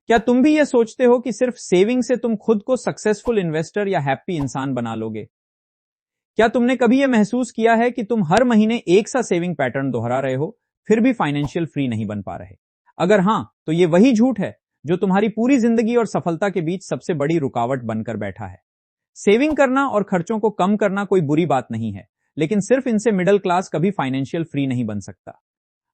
क्या तुम भी यह सोचते हो कि सिर्फ सेविंग से तुम खुद को सक्सेसफुल इन्वेस्टर या हैप्पी इंसान बना लोगे? क्या तुमने कभी यह महसूस किया है कि तुम हर महीने एक सा सेविंग पैटर्न दोहरा रहे हो, फिर भी फाइनेंशियल फ्री नहीं बन पा रहे? अगर हां, तो यह वही झूठ है जो तुम्हारी पूरी जिंदगी और सफलता के बीच सबसे बड़ी रुकावट बनकर बैठा है। सेविंग करना और खर्चों को कम करना कोई बुरी बात नहीं है, लेकिन सिर्फ इनसे मिडिल क्लास कभी फाइनेंशियल फ्री नहीं बन सकता।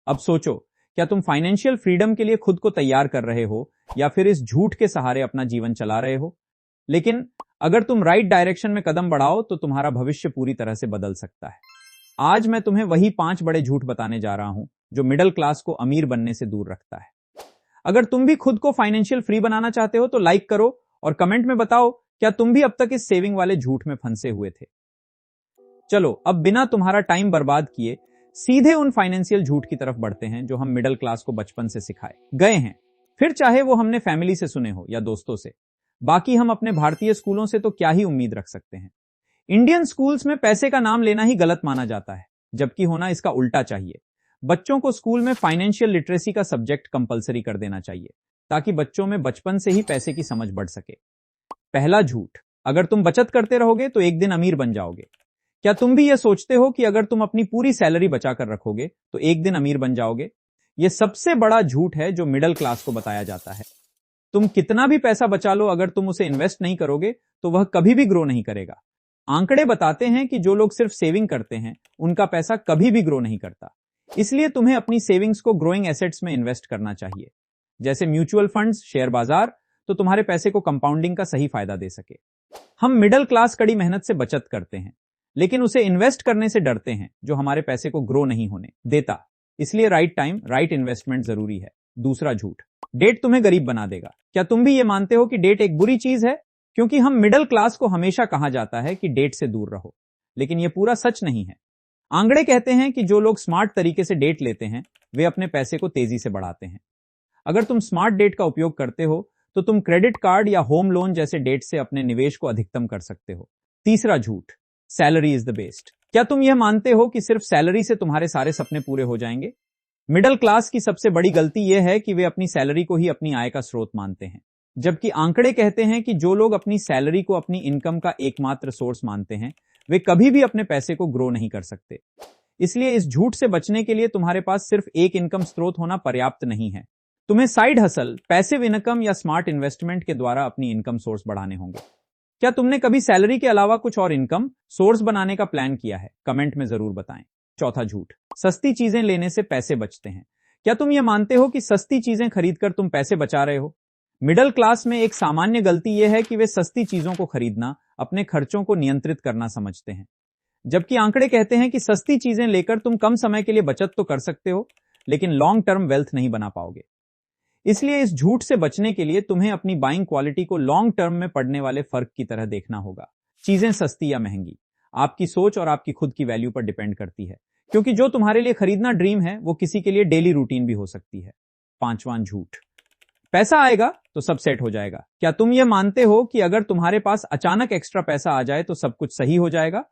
अब सोचो, क्या तुम फाइनेंशियल फ्रीडम के लिए खुद को तैयार कर रहे हो या फिर इस झूठ के सहारे अपना जीवन चला रहे हो? लेकिन अगर तुम राइट डायरेक्शन में कदम बढ़ाओ तो तुम्हारा भविष्य पूरी तरह से बदल सकता है। आज मैं तुम्हें वही 5 बड़े झूठ बताने जा रहा हूं जो मिडिल क्लास को अमीर बनने से दूर रखता है। अगर तुम भी खुद को फाइनेंशियल फ्री बनाना चाहते हो तो लाइक करो और कमेंट में बताओ, क्या तुम भी अब तक इस सेविंग वाले झूठ में फंसे हुए थे? चलो अब बिना तुम्हारा टाइम बर्बाद किए सीधे उन फाइनेंशियल झूठ की तरफ बढ़ते हैं जो हम मिडिल क्लास को बचपन से सिखाए गए हैं, फिर चाहे वो हमने फैमिली से सुने हो या दोस्तों से। बाकी हम अपने भारतीय स्कूलों से तो क्या ही उम्मीद रख सकते हैं। इंडियन स्कूल्स में पैसे का नाम लेना ही गलत माना जाता है, जबकि होना इसका उल्टा चाहिए। बच्चों को स्कूल में फाइनेंशियल लिटरेसी का सब्जेक्ट कंपलसरी कर देना चाहिए, ताकि बच्चों में बचपन से ही पैसे की समझ बढ़ सके। पहला झूठ, अगर तुम बचत करते रहोगे तो एक दिन अमीर बन जाओगे। क्या तुम भी यह सोचते हो कि अगर तुम अपनी पूरी सैलरी बचाकर रखोगे तो एक दिन अमीर बन जाओगे? यह सबसे बड़ा झूठ है जो मिडिल क्लास को बताया जाता है। तुम कितना भी पैसा बचा लो, अगर तुम उसे इन्वेस्ट नहीं करोगे तो वह कभी भी ग्रो नहीं करेगा। आंकड़े बताते हैं कि जो लोग सिर्फ सेविंग करते हैं उनका पैसा कभी भी ग्रो नहीं करता। इसलिए तुम्हें अपनी सेविंग्स को ग्रोइंग एसेट्स में इन्वेस्ट करना चाहिए, जैसे म्यूचुअल फंड्स, शेयर बाजार, तो तुम्हारे पैसे को कंपाउंडिंग का सही फायदा दे सके। हम मिडिल क्लास कड़ी मेहनत से बचत करते हैं, लेकिन उसे इन्वेस्ट करने से डरते हैं, जो हमारे पैसे को ग्रो नहीं होने देता। इसलिए राइट टाइम, राइट इन्वेस्टमेंट जरूरी है। दूसरा झूठ, डेट तुम्हें गरीब बना देगा। क्या तुम भी ये मानते हो कि डेट एक बुरी चीज है? क्योंकि हम मिडिल क्लास को हमेशा कहा जाता है कि डेट से दूर रहो, लेकिन यह पूरा सच नहीं है। आंकड़े कहते हैं कि जो लोग स्मार्ट तरीके से डेट लेते हैं वे अपने पैसे को तेजी से बढ़ाते हैं। अगर तुम स्मार्ट डेट का उपयोग करते हो तो तुम क्रेडिट कार्ड या होम लोन जैसे डेट से अपने निवेश को अधिकतम कर सकते हो। तीसरा झूठ, सैलरी इज द बेस्ट। क्या तुम यह मानते हो कि सिर्फ सैलरी से तुम्हारे सारे सपने पूरे हो जाएंगे? मिडिल क्लास की सबसे बड़ी गलती यह है कि वे अपनी सैलरी को ही अपनी आय का स्रोत मानते हैं, जबकि आंकड़े कहते हैं कि जो लोग अपनी सैलरी को अपनी इनकम का एकमात्र सोर्स मानते हैं वे कभी भी अपने पैसे को ग्रो नहीं कर सकते। इसलिए इस झूठ से बचने के लिए तुम्हारे पास सिर्फ एक इनकम स्रोत होना पर्याप्त नहीं है। तुम्हें साइड हसल, पैसिव इनकम या स्मार्ट इन्वेस्टमेंट के द्वारा अपनी इनकम सोर्स बढ़ाने होंगे। क्या तुमने कभी सैलरी के अलावा कुछ और इनकम सोर्स बनाने का प्लान किया है? कमेंट में जरूर बताएं। चौथा झूठ, सस्ती चीजें लेने से पैसे बचते हैं। क्या तुम यह मानते हो कि सस्ती चीजें खरीदकर तुम पैसे बचा रहे हो? मिडिल क्लास में एक सामान्य गलती यह है कि वे सस्ती चीजों को खरीदना अपने खर्चों को नियंत्रित करना समझते हैं, जबकि आंकड़े कहते हैं कि सस्ती चीजें लेकर तुम कम समय के लिए बचत तो कर सकते हो, लेकिन लॉन्ग टर्म वेल्थ नहीं बना पाओगे। इसलिए इस झूठ से बचने के लिए तुम्हें अपनी बाइंग क्वालिटी को लॉन्ग टर्म में पड़ने वाले फर्क की तरह देखना होगा। चीजें सस्ती या महंगी आपकी सोच और आपकी खुद की वैल्यू पर डिपेंड करती है, क्योंकि जो तुम्हारे लिए खरीदना ड्रीम है वो किसी के लिए डेली रूटीन भी हो सकती है। पांचवां झूठ, पैसा आएगा तो सब सेट हो जाएगा। क्या तुम यह मानते हो कि अगर तुम्हारे पास अचानक एक्स्ट्रा पैसा आ जाए तो सब कुछ सही हो जाएगा?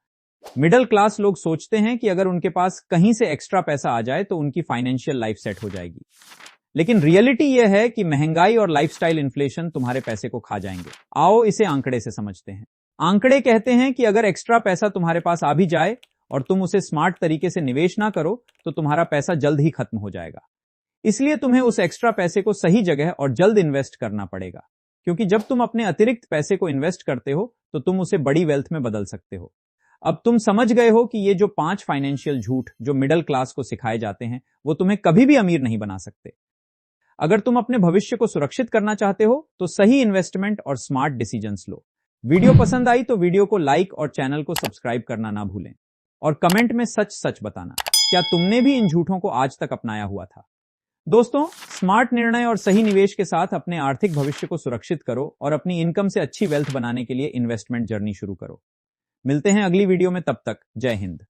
मिडिल क्लास लोग सोचते हैं कि अगर उनके पास कहीं से एक्स्ट्रा पैसा आ जाए तो उनकी फाइनेंशियल लाइफ सेट हो जाएगी, लेकिन रियलिटी यह है कि महंगाई और लाइफस्टाइल इन्फ्लेशन तुम्हारे पैसे को खा जाएंगे। आओ इसे आंकड़े से समझते हैं। आंकड़े कहते हैं कि अगर एक्स्ट्रा पैसा तुम्हारे पास आ भी जाए और तुम उसे स्मार्ट तरीके से निवेश ना करो तो तुम्हारा पैसा जल्द ही खत्म हो जाएगा। इसलिए तुम्हें उस एक्स्ट्रा पैसे को सही जगह और जल्द इन्वेस्ट करना पड़ेगा, क्योंकि जब तुम अपने अतिरिक्त पैसे को इन्वेस्ट करते हो तो तुम उसे बड़ी वेल्थ में बदल सकते हो। अब तुम समझ गए हो कि ये जो 5 फाइनेंशियल झूठ जो मिडिल क्लास को सिखाए जाते हैं वो तुम्हें कभी भी अमीर नहीं बना सकते। अगर तुम अपने भविष्य को सुरक्षित करना चाहते हो तो सही इन्वेस्टमेंट और स्मार्ट डिसीजंस लो। वीडियो पसंद आई तो वीडियो को लाइक और चैनल को सब्सक्राइब करना ना भूलें, और कमेंट में सच सच बताना, क्या तुमने भी इन झूठों को आज तक अपनाया हुआ था? दोस्तों, स्मार्ट निर्णय और सही निवेश के साथ अपने आर्थिक भविष्य को सुरक्षित करो और अपनी इनकम से अच्छी वेल्थ बनाने के लिए इन्वेस्टमेंट जर्नी शुरू करो। मिलते हैं अगली वीडियो में, तब तक जय हिंद।